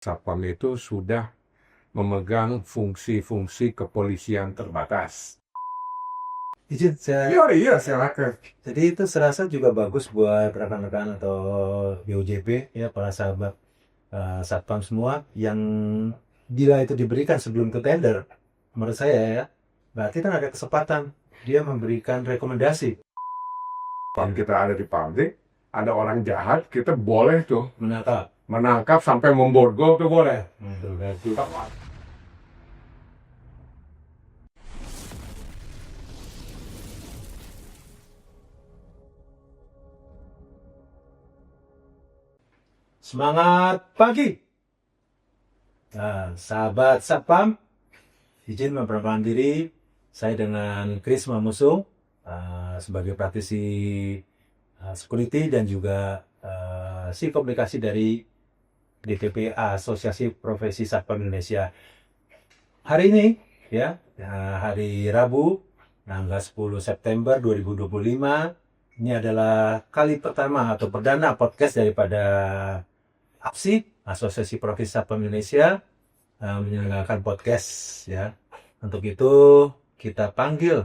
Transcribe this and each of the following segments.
Satpam itu sudah memegang fungsi-fungsi kepolisian terbatas. Izin saya, Iya, silakan. jadi itu serasa juga bagus buat rekan-rekan atau BOJP ya, para sahabat Satpam semua yang bila itu diberikan sebelum ke tender, menurut saya ya, berarti kan ada kesempatan dia memberikan rekomendasi. Kalau kita ada di pabrik, ada orang jahat, kita boleh tuh Menangkap sampai memborgol tuh boleh. berarti semangat pagi. Nah, sahabat Satpam, izin memperkenalkan diri, saya dengan Chris Mamusung sebagai praktisi security dan juga si komunikasi dari DPP Asosiasi Profesi Satpam Indonesia. Hari ini ya, hari Rabu, tanggal 10 September 2025, ini adalah kali pertama atau perdana podcast daripada APSI, Asosiasi Profesi Satpam Indonesia, menyelenggarakan podcast ya. Untuk itu kita panggil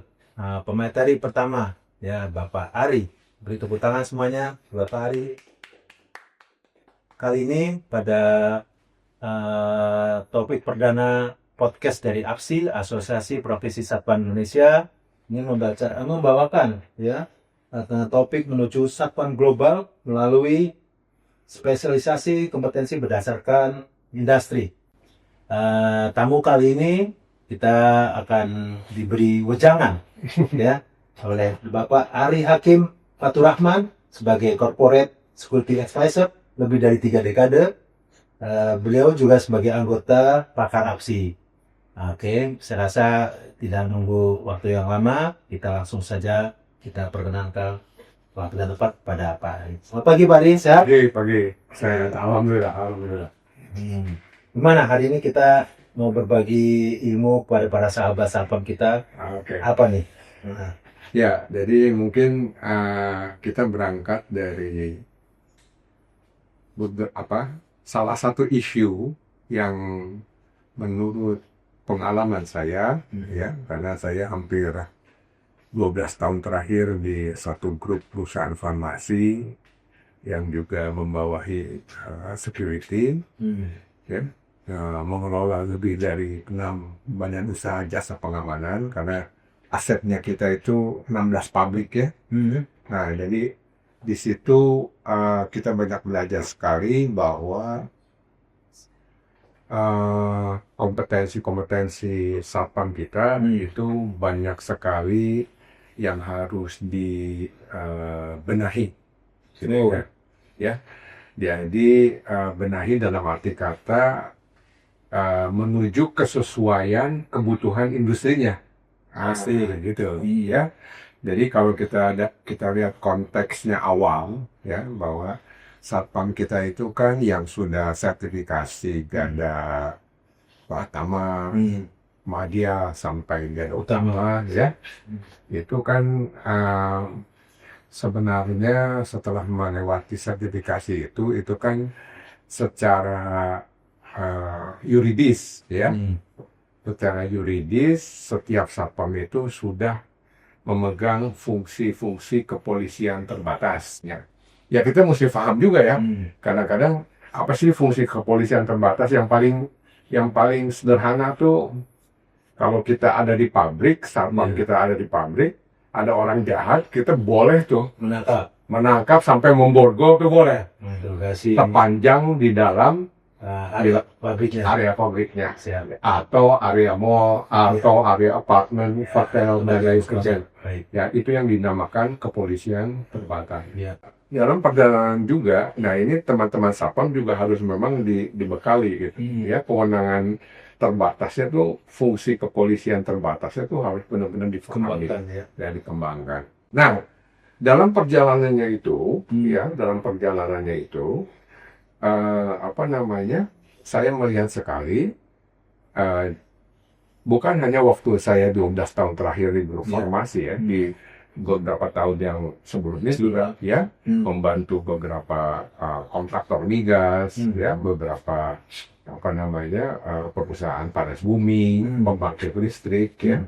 pemateri pertama ya, Bapak Ari. Beri tepuk tangan semuanya, Bapak Ari. Kali ini pada topik perdana podcast dari APSI, Asosiasi Profesi Satpam Indonesia, ini membawakan ya topik menuju Satpam global melalui spesialisasi kompetensi berdasarkan industri. Tamu kali ini kita akan diberi wejangan ya oleh Bapak Ari Hakim Fatur Rahman sebagai Corporate Security Advisor lebih dari 3 dekade. Beliau juga sebagai anggota Pakar APSI. Oke, saya rasa tidak nunggu waktu yang lama, kita langsung saja kita perkenalkan waktu dan tempat pada Pak Ari. Selamat pagi Pak Ari, sehat? Pagi. Saya alhamdulillah. Gimana hari ini kita mau berbagi ilmu kepada para sahabat Satpam kita? Oke. Apa nih? Ya, jadi mungkin kita berangkat dari salah satu isu yang menurut pengalaman saya, ya, karena saya hampir 12 tahun terakhir di satu grup perusahaan farmasi yang juga membawahi security, ya, mengelola lebih dari 6 badan usaha jasa pengamanan, karena asetnya kita itu 16 pabrik ya. Nah, jadi di situ kita banyak belajar sekali bahwa kompetensi Satpam kita itu banyak sekali yang harus dibenahi, gitu ya. Jadi benahi dalam arti kata menuju kesesuaian kebutuhan industrinya. Asli gitu. Iya. Jadi kalau kita lihat konteksnya awal ya, bahwa Satpam kita itu kan yang sudah sertifikasi Garda Pertama, Madya sampai Garda Utama ya. Itu kan sebenarnya setelah melewati sertifikasi itu kan secara yuridis ya. Secara yuridis setiap Satpam itu sudah memegang fungsi-fungsi kepolisian terbatas ya. Ya kita mesti paham juga ya. Kadang-kadang apa sih fungsi kepolisian terbatas yang paling sederhana tuh, kalau kita ada di pabrik, Satpam kita ada di pabrik, ada orang jahat, kita boleh tuh menangkap sampai memborgol tuh boleh. Terpanjang di dalam area pabriknya, atau area mall, atau area apartemen, hotel, dan lain sebagainya. Ya, itu yang dinamakan kepolisian terbatas. Dalam perjalanan juga, nah ini teman-teman Satpam juga harus memang dibekali gitu. Ya, kewenangan terbatasnya tuh, fungsi kepolisian terbatasnya tuh harus benar-benar difahami dan dikembangkan. Nah, dalam perjalanannya itu, saya melihat sekali, bukan hanya waktu saya 12 tahun terakhir di grup farmasi ya, di beberapa tahun yang sebelumnya juga membantu beberapa kontraktor migas, ya, beberapa perusahaan panas bumi, pembangkit listrik, ya.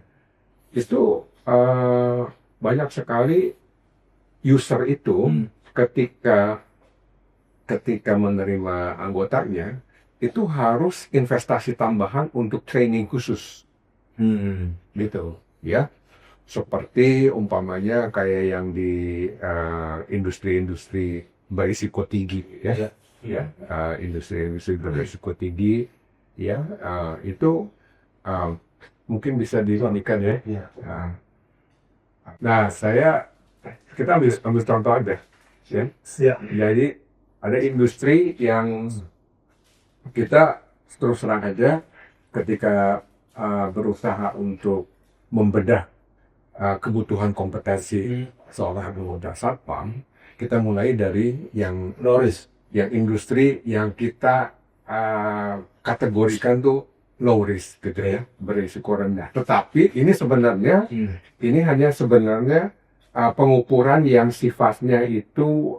Itu banyak sekali user itu ketika menerima anggotanya itu harus investasi tambahan untuk training khusus, gitu, ya. Seperti umpamanya kayak yang di industri-industri berisiko tinggi, ya. Industri-industri berisiko tinggi, ya, itu mungkin bisa diinikan, ya. Nah, kita ambil contoh aja, ya. Jadi ada industri yang kita terus terang aja ketika berusaha untuk membedah kebutuhan kompetensi seorang anggota satpam, kita mulai dari yang industri yang kita kategorikan tuh low risk, gitu, ya, berisiko rendah. Tetapi ini sebenarnya hanya pengukuran yang sifatnya itu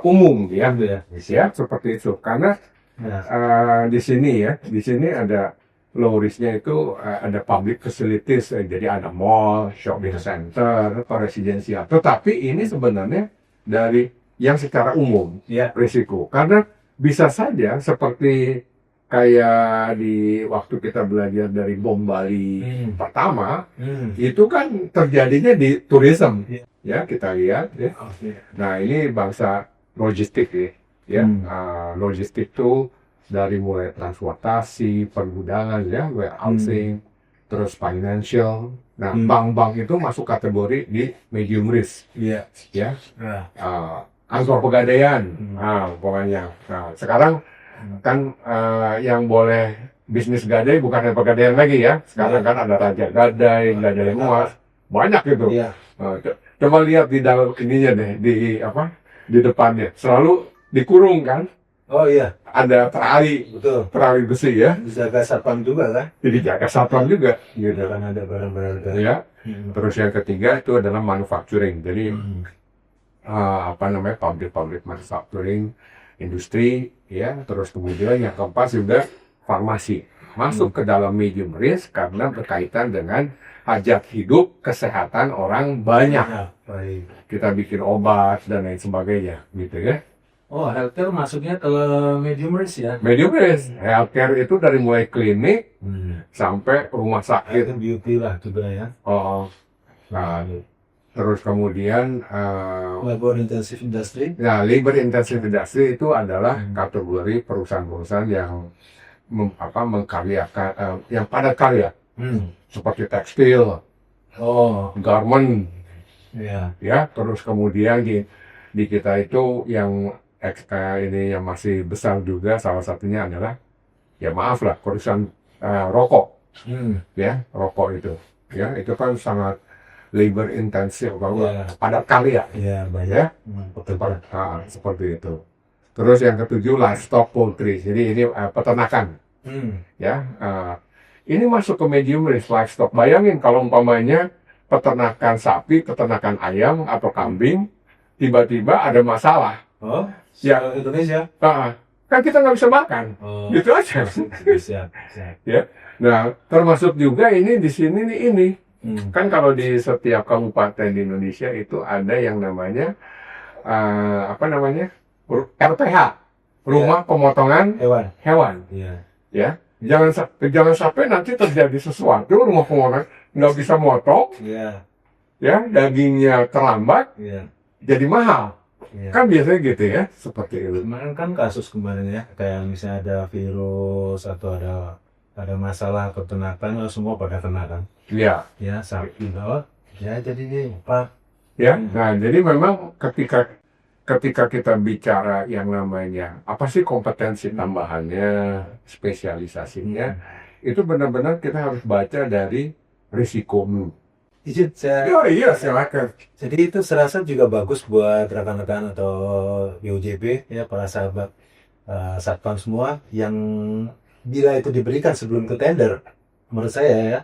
umum, ya, seperti itu. Karena di sini ada low risknya itu ada public facilities, jadi ada mall, shopping center, residensial. Tetapi ini sebenarnya dari yang secara umum, risiko. Karena bisa saja seperti kayak di waktu kita belajar dari bom Bali pertama, itu kan terjadinya di tourism, ya, kita lihat, ya. Nah, ini bangsa logistik, ya. Logistik itu dari mulai transportasi, pergudangan, ya, warehousing, terus financial. Nah, bank-bank itu masuk kategori di medium risk, ya. Kantor pegadaian, pokoknya. Nah, sekarang kan yang boleh bisnis gadai bukan yang pegadaian lagi, ya. Sekarang kan ada raja gadai, gadai emas, banyak gitu. Coba lihat di dalam ininya deh, di depannya selalu dikurung, kan. Oh iya, ada terali, betul, terali besi, ya. dijaga satpam juga kan? Jadi jaga satpam juga, gitu. Kan ada barang-barang. Ya. Terus yang ketiga itu adalah manufacturing. Jadi public manufacturing, industri, ya. Terus kemudian yang keempat juga farmasi, masuk ke dalam medium risk karena berkaitan dengan hajat hidup kesehatan orang banyak. Baik. Kita bikin obat dan lain sebagainya, gitu, ya. Oh, healthcare masuknya ke medium risk, ya? Medium risk, healthcare itu dari mulai klinik sampai rumah sakit. Itu beauty lah juga, ya. Nah, terus kemudian Labor intensive industry. Nah, labor intensive industry itu adalah kategori perusahaan-perusahaan yang mengkaryakan, yang padat karya, seperti tekstil, garment, ya. Terus kemudian di kita itu yang ini yang masih besar juga, salah satunya adalah, ya maaf lah, perusahaan rokok, ya, rokok itu, ya, itu kan sangat labor intensif, padat karya, banyak, ya, seperti itu. Terus yang ketujuh livestock poultry, jadi ini peternakan, ya, ini masuk ke medium risk livestock. Bayangin kalau umpamanya peternakan sapi, peternakan ayam atau kambing, tiba-tiba ada masalah. Ya, Indonesia. Kan kita nggak bisa makan, gitu aja. Siap. Ya. Nah, termasuk juga ini di sini nih ini. Kan kalau di setiap kabupaten di Indonesia itu ada yang namanya RPH, rumah pemotongan hewan. Ya. Jangan sampai nanti terjadi sesuatu, rumah pemotongan nggak bisa motong, ya, dagingnya terlambat, jadi mahal. Kan biasanya gitu, ya, seperti itu. Kemarin kan kasus kemarin, ya, kayak misalnya ada virus atau ada masalah peternakan, semua pada kena kan. Ya, Sapi ya, jadi ini Pak. Ya, nah jadi memang ketika kita bicara yang namanya apa sih kompetensi tambahannya, spesialisasinya, itu benar-benar kita harus baca dari risiko. Izin saya. Iya, silakan. Jadi itu serasa juga bagus buat rekan-rekan atau BOJB, ya, para sahabat satpam semua, yang bila itu diberikan sebelum ke tender, menurut saya, ya,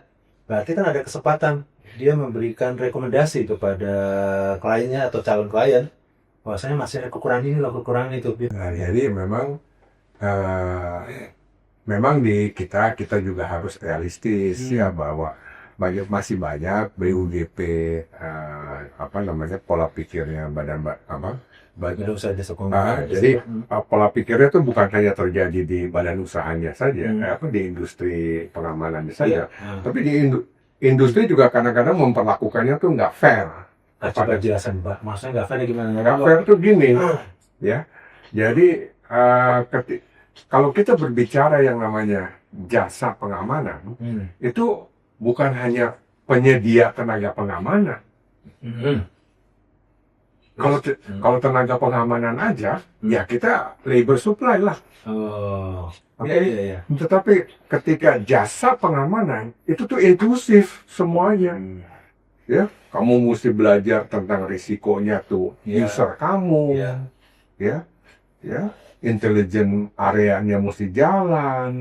berarti kan ada kesempatan dia memberikan rekomendasi kepada kliennya atau calon klien, bahwasanya masih ada kekurangan ini loh, kekurangan itu. Nah, jadi memang memang di kita juga harus realistis ya, bahwa masih banyak BUGP pola pikirnya Badan usaha jasa Ah, keuangan. jadi pola pikirnya itu bukan hanya terjadi di badan usahanya saja, di industri pengamanannya saja, tapi di industri juga kadang-kadang memperlakukannya tuh nggak fair. Coba jelasin, Pak. Maksudnya nggak fair gimana? Nggak fair tuh gini, ya. Jadi kalau kita berbicara yang namanya jasa pengamanan, itu bukan hanya penyedia tenaga pengamanan. Kalau tenaga pengamanan aja, ya kita labor supply lah. Oh, Oke. iya. Tetapi ketika jasa pengamanan itu tuh inklusif semuanya. Ya, kamu mesti belajar tentang risikonya tuh user kamu. Ya, intelijen areanya mesti jalan.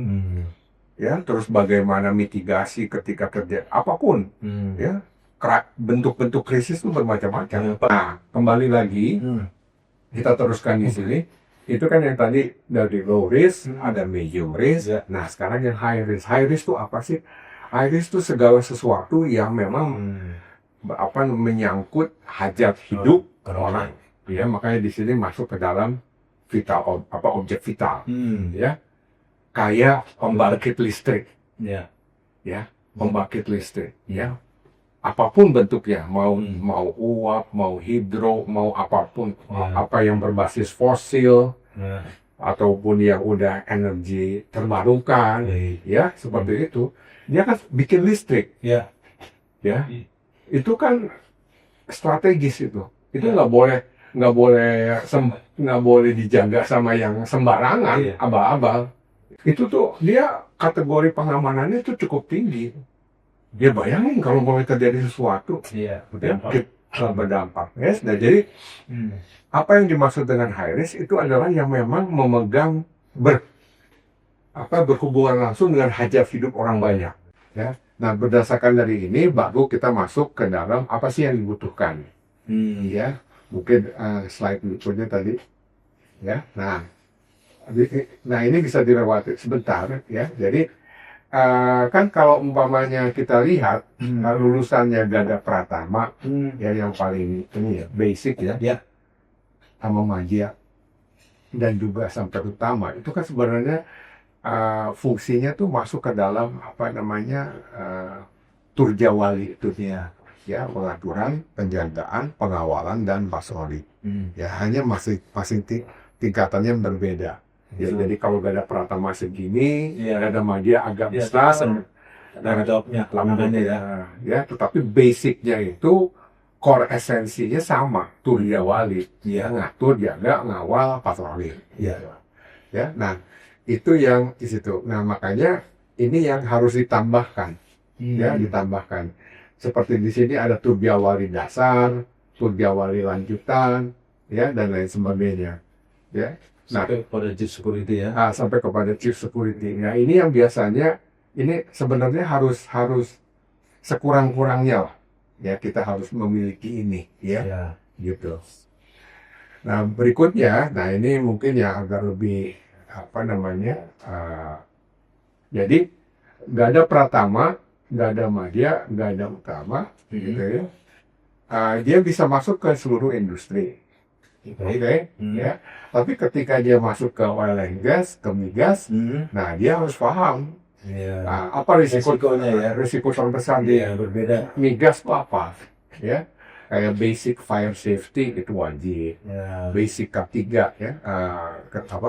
Ya, terus bagaimana mitigasi ketika terjadi apapun. Ya, bentuk-bentuk krisis itu bermacam-macam. Nah, kembali lagi kita teruskan di sini. Itu kan yang tadi dari low risk, ada medium risk. Nah, sekarang yang high risk. High risk itu apa sih? High risk itu segala sesuatu yang memang menyangkut hajat hidup orang. Ya, makanya di sini masuk ke dalam vital objek vital. Ya. Kayak pembangkit listrik. Ya, pembangkit listrik, ya. Apapun bentuknya, mau uap, mau hidro, mau apapun, apa yang berbasis fosil, ataupun yang udah energi terbarukan, ya seperti itu, dia kan bikin listrik, ya, itu kan strategis itu nggak boleh dijaga sama yang sembarangan, abal-abal, itu tuh dia kategori pengamanannya itu cukup tinggi. Dia bayangin kalau mau terjadi sesuatu, berdampak. Yes? Nah, jadi apa yang dimaksud dengan high risk itu adalah yang memang memegang berhubungan langsung dengan hajat hidup orang banyak. Ya. Nah, berdasarkan dari ini baru kita masuk ke dalam apa sih yang dibutuhkan. Ya, mungkin slide berikutnya tadi. Ya, nah ini bisa dilewati sebentar. Ya, jadi kan kalau umpamanya kita lihat lulusannya Gada Pratama, ya yang paling ini ya basic ya, sama Magia dan juga sampai utama itu kan sebenarnya fungsinya tuh masuk ke dalam Turjawali itu ya, pengaturan, penjagaan, pengawalan dan patroli. Ya hanya masih tingkatannya berbeda. Ya, jadi kalau Gada Pratama segini, Gada Magia agak besar, dan jawabnya lambannya ya, tetapi basicnya itu core esensinya sama, Turjawali, ngatur, jaga, ngawal, patroli. Ya, nah itu yang di situ. Nah makanya ini yang harus ditambahkan, ditambahkan. Seperti di sini ada Turjawali dasar, Turjawali lanjutan, ya dan lain sebagainya. Ya. Sampai kepada chief security ya. Sampai kepada chief security. Nah ini yang biasanya ini sebenarnya harus sekurang-kurangnya lah. Ya kita harus memiliki ini, gitu. Nah berikutnya, nah ini mungkin yang agak lebih jadi nggak ada Pratama, nggak ada Madya, nggak ada Utama, gitu ya. Dia bisa masuk ke seluruh industri. Ya. Tapi ketika dia masuk ke oil and gas, ke migas, nah dia harus paham apa risikonya ya, risiko terbesar di berbeda. Migas itu apa? Ya, kayak basic fire safety itu wajib, basic K3 ya,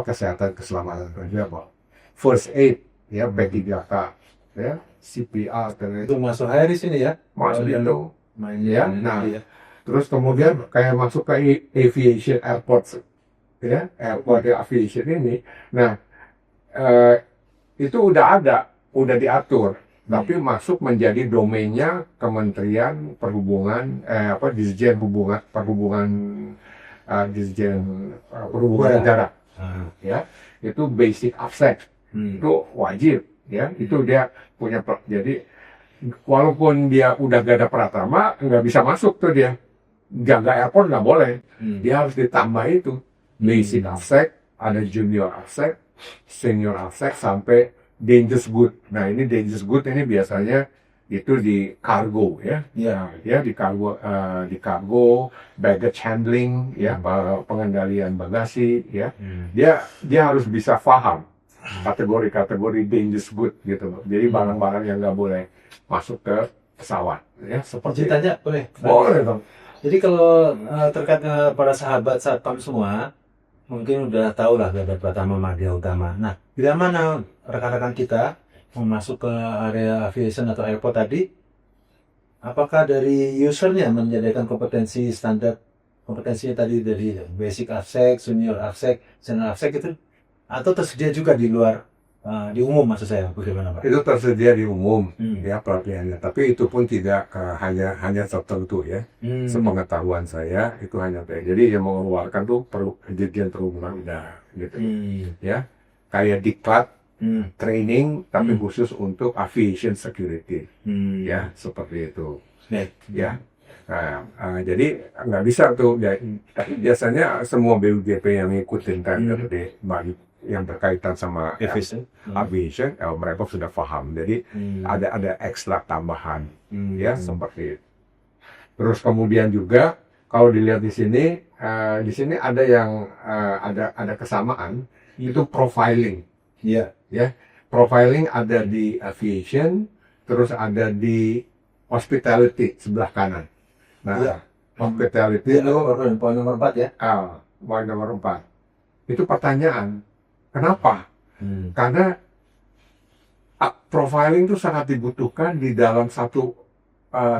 kesehatan keselamatan kerja, first aid ya, P3K ya, CPR dan itu masuk high risk ini ya, masuk itu, ya. Nah, terus kemudian kayak masuk ke aviation airport, ya, airport aviation ini. Nah, itu udah diatur, tapi masuk menjadi domainnya Kementerian Perhubungan, Dirjen Perhubungan Darat, ya, itu basic AFSEC, itu wajib, ya, itu dia punya, jadi walaupun dia udah Gada Pratama nggak bisa masuk tuh dia. Jaga airport nggak boleh, dia harus ditambah itu basic AFSEC, ada junior AFSEC, senior AFSEC sampai dangerous good. Nah, ini dangerous good ini biasanya itu di kargo ya. Ya di kargo, baggage handling ya, pengendalian bagasi ya. Dia harus bisa paham kategori-kategori dangerous good gitu. Jadi barang-barang yang nggak boleh masuk ke pesawat ya, seperti Ceritanya boleh. boleh dong. Jadi kalau terkait para sahabat satpam semua, mungkin udah tahu lah Babat Pratama Marga Utama. Nah, bila mana rekan-rekan kita mau masuk ke area aviation atau airport tadi, apakah dari usernya menyediakan kompetensinya tadi dari basic AFSEC, junior AFSEC, senior AFSEC itu, atau tersedia juga di luar, di umum maksud saya, bagaimana Pak? Itu tersedia di umum ya pelatihannya, tapi itu pun tidak hanya tertentu ya. Sepengetahuan saya itu hanya jadi yang mengeluarkan tuh perlu Dirjen Perhubungan Udara gitu ya, kayak diklat training tapi khusus untuk aviation security ya, seperti itu ya. Nah, jadi nggak bisa tuh ya, tapi biasanya semua BUGP yang ngikutin tender yang berkaitan sama aviation, mereka sudah paham. Jadi ada ekstra tambahan, ya seperti itu. Terus kemudian juga kalau dilihat di sini ada yang ada kesamaan, itu profiling. Ya, profiling ada di aviation, terus ada di hospitality sebelah kanan. Nah, hospitality itu poin nomor 4 ya. Poin nomor 4. Itu pertanyaan. Kenapa? Karena profiling itu sangat dibutuhkan di dalam satu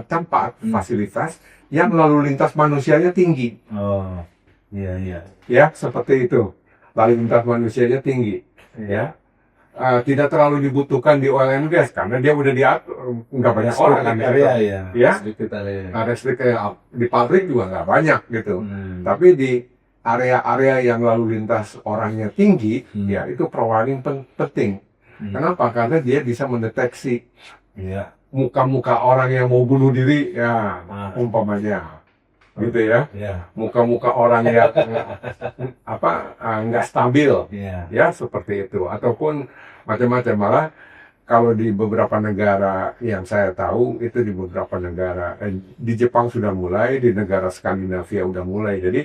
tempat fasilitas yang lalu lintas manusianya tinggi. Oh, iya. Ya, seperti itu. Lalu lintas manusianya tinggi. Ya, tidak terlalu dibutuhkan di oil and gas karena dia udah diatur, nggak banyak orang kan. Ya, sedikit area. Ada sedikit di pabrik juga nggak banyak gitu. Tapi di area-area yang lalu lintas orangnya tinggi, ya itu profiling penting. Kenapa? Karena dia bisa mendeteksi muka-muka orang yang mau bunuh diri, ya umpamanya, gitu ya. Muka-muka orang yang nggak stabil, ya seperti itu. Ataupun macam-macam. Malah kalau di beberapa negara yang saya tahu itu di beberapa negara, di Jepang sudah mulai, di negara Skandinavia udah mulai. Jadi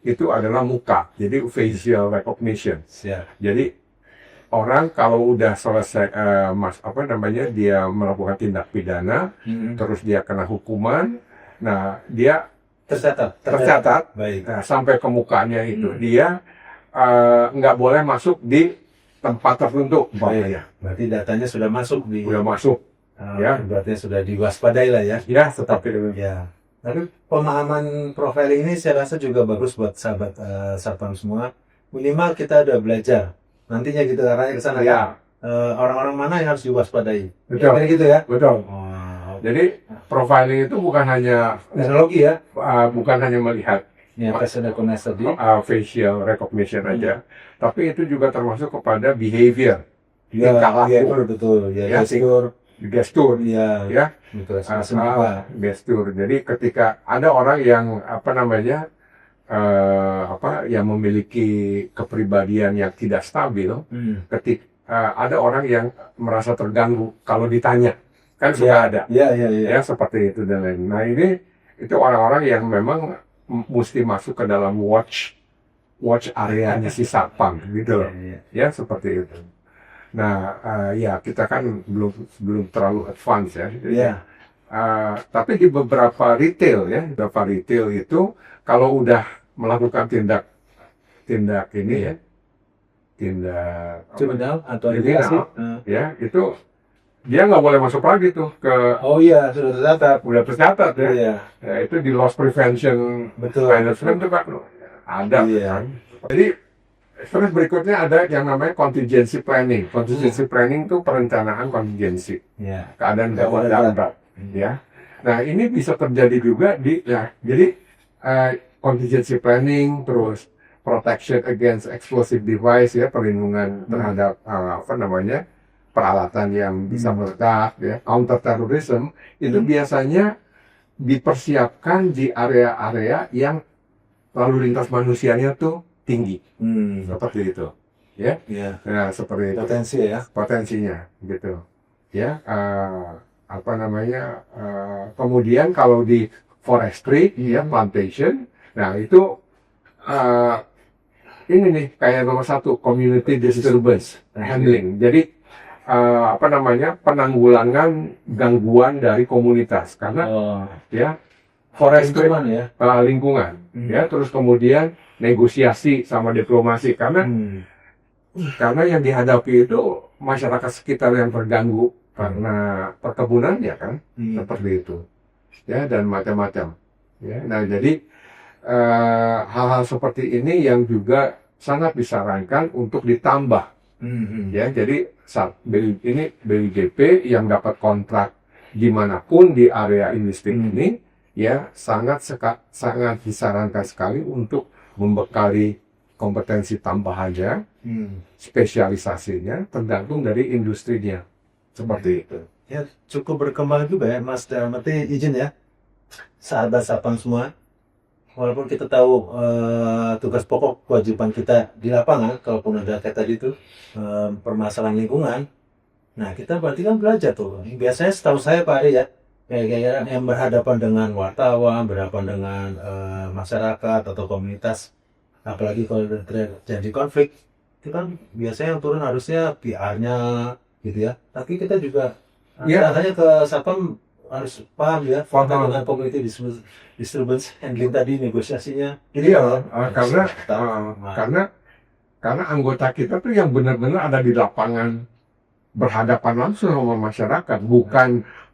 itu adalah muka, jadi facial recognition. Jadi orang kalau udah selesai dia melakukan tindak pidana, terus dia kena hukuman, nah dia tercatat. Nah, sampai ke mukanya itu dia nggak boleh masuk di tempat tertentu. Berarti datanya sudah masuk ya. Berarti sudah diwaspadai lah ya. Ya, seperti itu. Ya. Tapi pemahaman profiling ini saya rasa juga bagus buat sahabat satpam semua. Minimal kita udah belajar. Nantinya kita arahnya ke sana kan. Orang-orang mana yang harus diwaspadai. Betul. Kayak gitu ya. Betul. Jadi profiling itu bukan hanya teknologi ya. Bukan hanya melihat facial recognition aja, tapi itu juga termasuk kepada behavior. Betul. Gestur, ya. Gestur. Jadi ketika ada orang yang yang memiliki kepribadian yang tidak stabil, ada orang yang merasa terganggu kalau ditanya, kan suka ada, ya seperti itu dan lain. Nah itu orang-orang yang memang mesti masuk ke dalam watch areanya si satpam gitu loh, ya seperti itu. Nah, kita kan belum terlalu advance ya. Tapi di beberapa retail itu kalau udah melakukan tindak ini tindak kriminal atau ya itu dia nggak boleh masuk lagi tuh ke. Sudah tercatat ya. Ya itu di loss prevention management itu kan ada kan. Jadi terus berikutnya ada yang namanya contingency planning. Contingency planning itu perencanaan kontingensi, keadaan gawat darurat. Ya. Nah ini bisa terjadi juga jadi contingency planning, terus protection against explosive device ya, perlindungan terhadap peralatan yang bisa meledak ya, counter terrorism itu biasanya dipersiapkan di area-area yang lalu lintas manusianya tuh tinggi, seperti itu. ya. Ya. Nah, seperti itu Potensi ya. potensinya gitu. Ya, apa namanya? Kemudian kalau di forestry, ya plantation, nah itu ini nih kayak nomor satu community disturbance handling. Jadi apa namanya penanggulangan gangguan dari komunitas karena Oh, ya forestry lingkungan ya. lingkungan ya terus kemudian negosiasi sama diplomasi karena yang dihadapi itu masyarakat sekitar yang terganggu karena perkebunannya kan seperti itu ya dan macam-macam ya. Nah jadi hal-hal seperti ini yang juga sangat disarankan untuk ditambah ya. Jadi ini BUJP yang dapat kontrak dimanapun di area industri ini ya sangat disarankan sekali untuk membekali kompetensi tambahannya, spesialisasinya tergantung dari industrinya seperti itu. Ya cukup berkembang juga ya Mas, dalam arti izin ya sahabat Sapang semua, walaupun kita tahu tugas pokok kewajiban kita di lapangan, kalaupun ada kayak tadi itu permasalahan lingkungan, nah kita berarti kan belajar tuh. Biasanya setahu saya Pak Ari ya, kayak yang berhadapan dengan wartawan, berhadapan dengan masyarakat atau komunitas, apalagi kalau terjadi konflik, itu kan biasanya yang turun harusnya PR-nya gitu ya. Tapi kita juga hanya ke Sapang harus paham ya, Paham. dengan community disturbance handling tadi negosiasinya. Iya, karena anggota kita tuh yang benar-benar ada di lapangan berhadapan langsung sama masyarakat,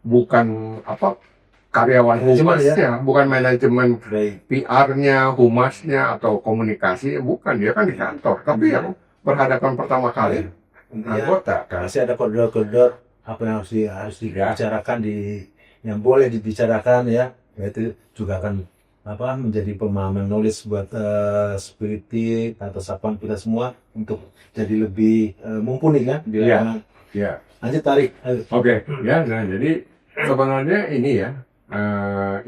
bukan apa karyawan humasnya, bukan manajemen PR-nya, humasnya atau komunikasi, bukan, dia kan di kantor. Tapi yang berhadapan pertama kali anggota kan. Masih ada koridor-koridor apa yang harus dibicarakan yang boleh dibicarakan ya, itu juga akan menjadi pemahaman knowledge buat security atau Sapang kita semua untuk jadi lebih mumpuni kan. Ya. Lanjut tarik. Oke, ya. Nah, jadi sebenarnya ini ya,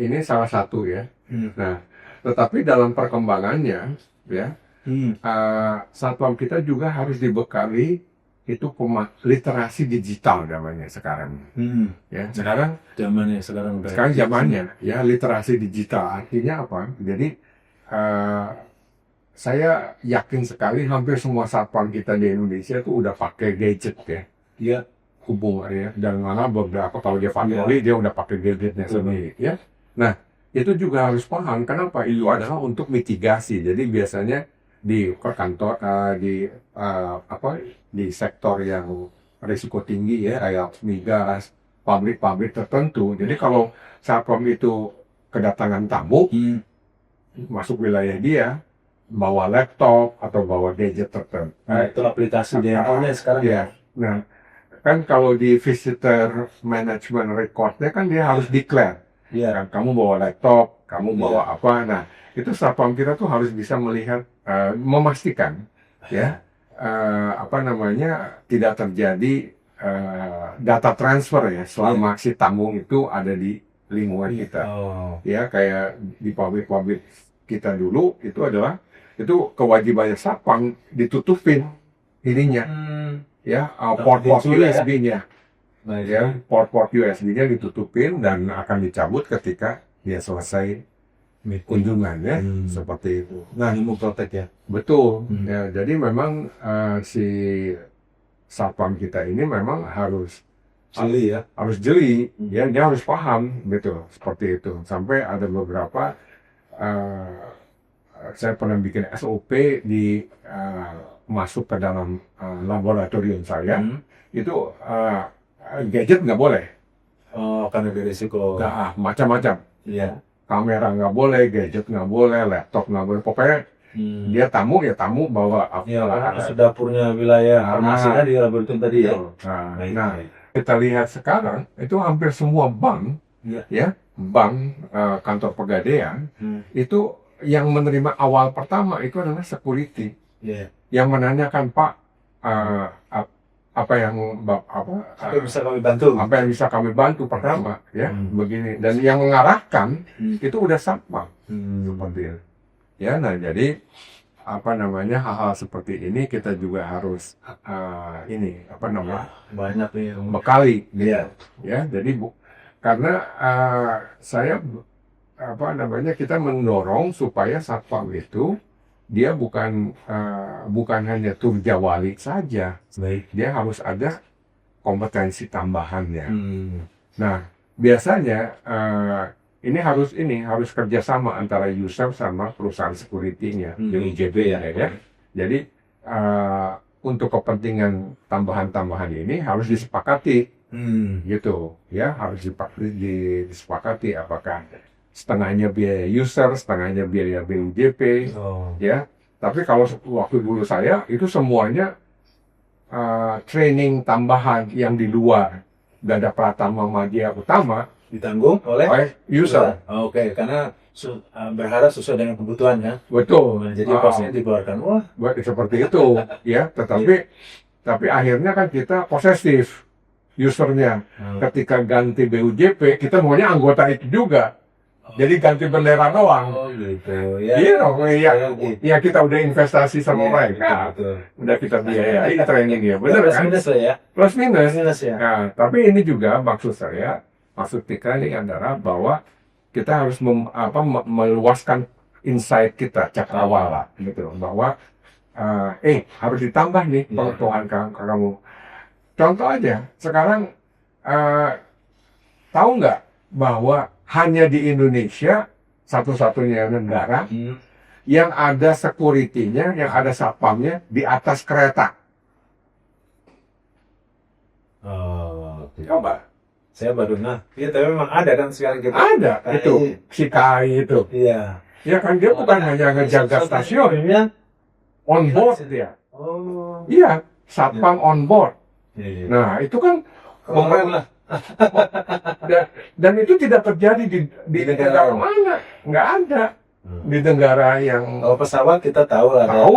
ini salah satu ya. Nah, tetapi dalam perkembangannya ya, Satpam kita juga harus dibekali itu literasi digital namanya sekarang. Ya, sekarang zamannya ya literasi digital. Artinya apa? Jadi saya yakin sekali hampir semua satpam kita di Indonesia itu udah pakai gadget ya. Dia hubung ya, dan mana beberapa kalau dia patroli dia udah pakai gadgetnya sendiri ya. Nah, itu juga harus paham kenapa itu adalah untuk mitigasi. Jadi biasanya di kantor di sektor yang risiko tinggi ya kayak migas, pabrik-pabrik tertentu. Jadi kalau satpam itu kedatangan tamu masuk wilayah dia, bawa laptop atau bawa gadget tertentu. Itu aplikasi DMO-nya sekarang ya. Nah, kan kalau di visitor management record-nya kan dia harus declare. Kan kamu bawa laptop, kamu bawa apa. Nah, itu satpam kita tuh harus bisa melihat, memastikan ya tidak terjadi data transfer ya selama si tamu itu ada di lingkungan kita. Ya, kayak di pabrik-pabrik kita dulu itu kewajibannya satpam ditutupin ininya. Ya, port USB-nya. Ya, port USB-nya ditutupin dan akan dicabut ketika dia selesai kunjungannya seperti itu. Nah, ini protect ya. Betul. Ya, jadi memang si satpam kita ini memang harus jeli ya. Harus jeli. Ya, dia harus paham gitu seperti itu. Sampai ada beberapa saya pernah bikin SOP di masuk ke dalam laboratorium saya. Itu gadget nggak boleh. Karena berisiko. Macam-macam. Iya. Kamera nggak boleh, gadget nggak boleh, laptop nggak boleh. Pokoknya dia tamu bawa apa. Dapurnya wilayah farmasinya di laboratorium tadi ya. Nah, kita lihat sekarang itu hampir semua bank, ya bank, kantor pegadaian itu yang menerima awal pertama itu adalah security. Yang menanyakan Pak, apa yang bisa kami bantu? Apa yang bisa kami bantu pertama, ya begini. Dan yang mengarahkan itu udah satpam seperti itu. Ya, nah jadi apa namanya hal-hal seperti ini kita juga harus ini apa namanya Banyak nih. bekali gitu. Iya. Ya jadi karena saya apa namanya kita mendorong supaya satpam itu dia bukan hanya turjawali saja, Baik. dia harus ada kompetensi tambahannya. Hmm. Nah, biasanya ini harus kerjasama antara user sama perusahaan security-nya, yang IJB ya. Jadi untuk kepentingan tambahan-tambahan ini harus disepakati, gitu ya, harus disepakati apakah setengahnya biaya user, setengahnya biaya BUJP, ya. Tapi kalau waktu dulu saya itu semuanya training tambahan yang di luar Gada Pratama Madya Utama Ditanggung oleh user. Oke, karena berharap sesuai dengan kebutuhan ya. Betul. Nah, jadi costnya dikeluarkan. Wah, Buat seperti itu, ya. Tapi akhirnya kan kita posesif usernya. Ketika ganti BUJP, kita maunya anggota itu juga. Jadi ganti bendera doang. Oh gitu. Ya. Ya kita udah investasi sama mereka. Betul. Udah kita biayai training ya, benar Plus kan? minus lah ya. Plus minus. Ya. Nah, tapi ini juga maksud kita ini adalah bahwa kita harus meluaskan insight kita cakrawala gitu bahwa harus ditambah nih pengetahuan kamu. Contoh aja, sekarang tahu nggak bahwa hanya di Indonesia satu-satunya negara yang ada security-nya, yang ada satpamnya di atas kereta. Coba. Saya baru ya tapi memang ada kan sekarang kita. Ada itu si KAI itu. Iya. Ya kan dia bukan hanya ngejaga stasiun, on board dia. Oh. Iya, satpam on board. Iya. Nah itu kan keren lah. Dan itu tidak terjadi di negara mana, nggak ada. Di negara yang pesawat kita tahu lah.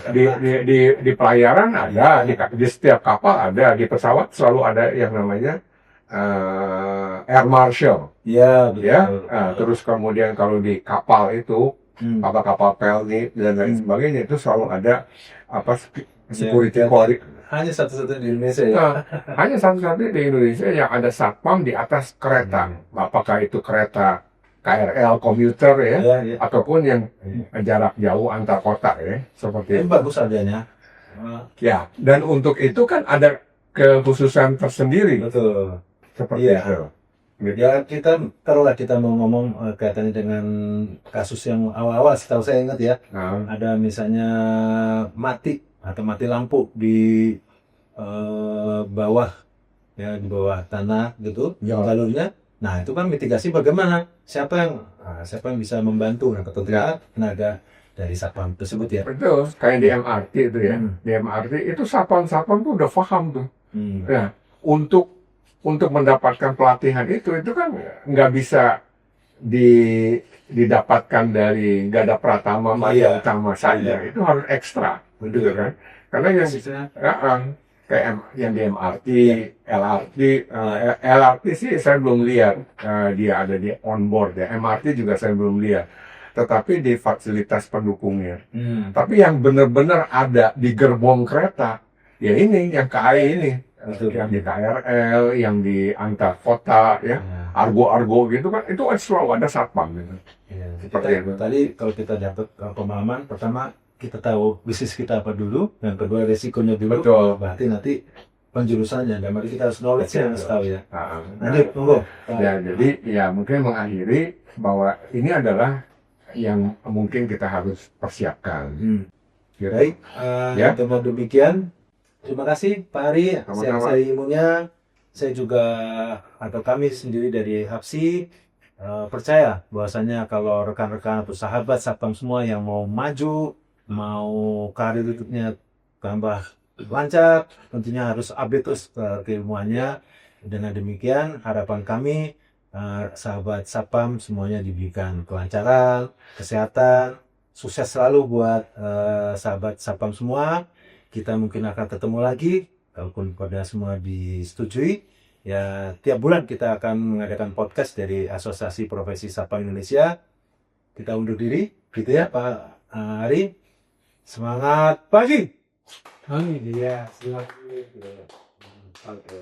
Di pelayaran ada, di setiap kapal ada, di pesawat selalu ada yang namanya air marshal. Iya, ya. Terus kemudian kalau di kapal itu kapal-kapal pelni dan lain sebagainya itu selalu ada security quality. Hanya satu-satunya di Indonesia ya. Nah, hanya satu-satunya di Indonesia yang ada satpam di atas kereta. Apakah itu kereta KRL komuter ya, ataupun yang jarak jauh antar kota ya, seperti itu. Bagus adanya. Ya, dan untuk itu kan ada kekhususan tersendiri. Betul. Seperti itu. Ya taruhlah kita mau ngomong kaitannya dengan kasus yang awal-awal, setahu saya ingat ya. Ada misalnya mati lampu di bawah ya, di bawah tanah gitu jalurnya. Nah itu kan mitigasi bagaimana, siapa yang bisa membantu. Nah ketentuan tenaga dari satpam tersebut ya. Betul, kayak di MRT itu ya. Di MRT itu satpam tuh udah paham tuh. Ya, untuk mendapatkan pelatihan itu kan nggak bisa didapatkan dari Gada Pratama Madya Utama saja. Itu harus ekstra, gitu kan? Karena kayak yang di MRT, LRT sih saya belum lihat dia ada di on board ya. MRT juga saya belum lihat. Tetapi di fasilitas pendukungnya. Tapi yang benar-benar ada di gerbong kereta, ya ini yang KAI ini. Yang di KRL, yang di antar kota, ya, argo-argo gitu kan, itu selalu ada satpam gitu. Seperti itu. Tadi kalau kita dapat pemahaman, pertama kita tahu bisnis kita apa dulu, yang kedua resikonya dulu. Betul. Berarti nanti penjurusannya, dan mari kita harus knowledge yang harus tahu ya. Nanti tunggu. Ya, jadi ya mungkin mengakhiri bahwa ini adalah yang mungkin kita harus persiapkan. Baik, dengan demikian. Terima kasih Pak Ari, saya ilmunya. Saya juga atau kami sendiri dari HAPSI percaya bahwasanya kalau rekan-rekan atau sahabat satpam semua yang mau maju, mau karirnya tambah lancar, tentunya harus update terus keilmuannya. Dengan demikian harapan kami sahabat satpam semuanya diberikan kelancaran, kesehatan, sukses selalu buat sahabat satpam semua. Kita mungkin akan ketemu lagi, kalaupun pada semua disetujui. Ya, tiap bulan kita akan mengadakan podcast dari Asosiasi Profesi Satpam Indonesia. Kita undur diri, gitu ya Pak Ari. Semangat pagi. Iya, silakan. Oke.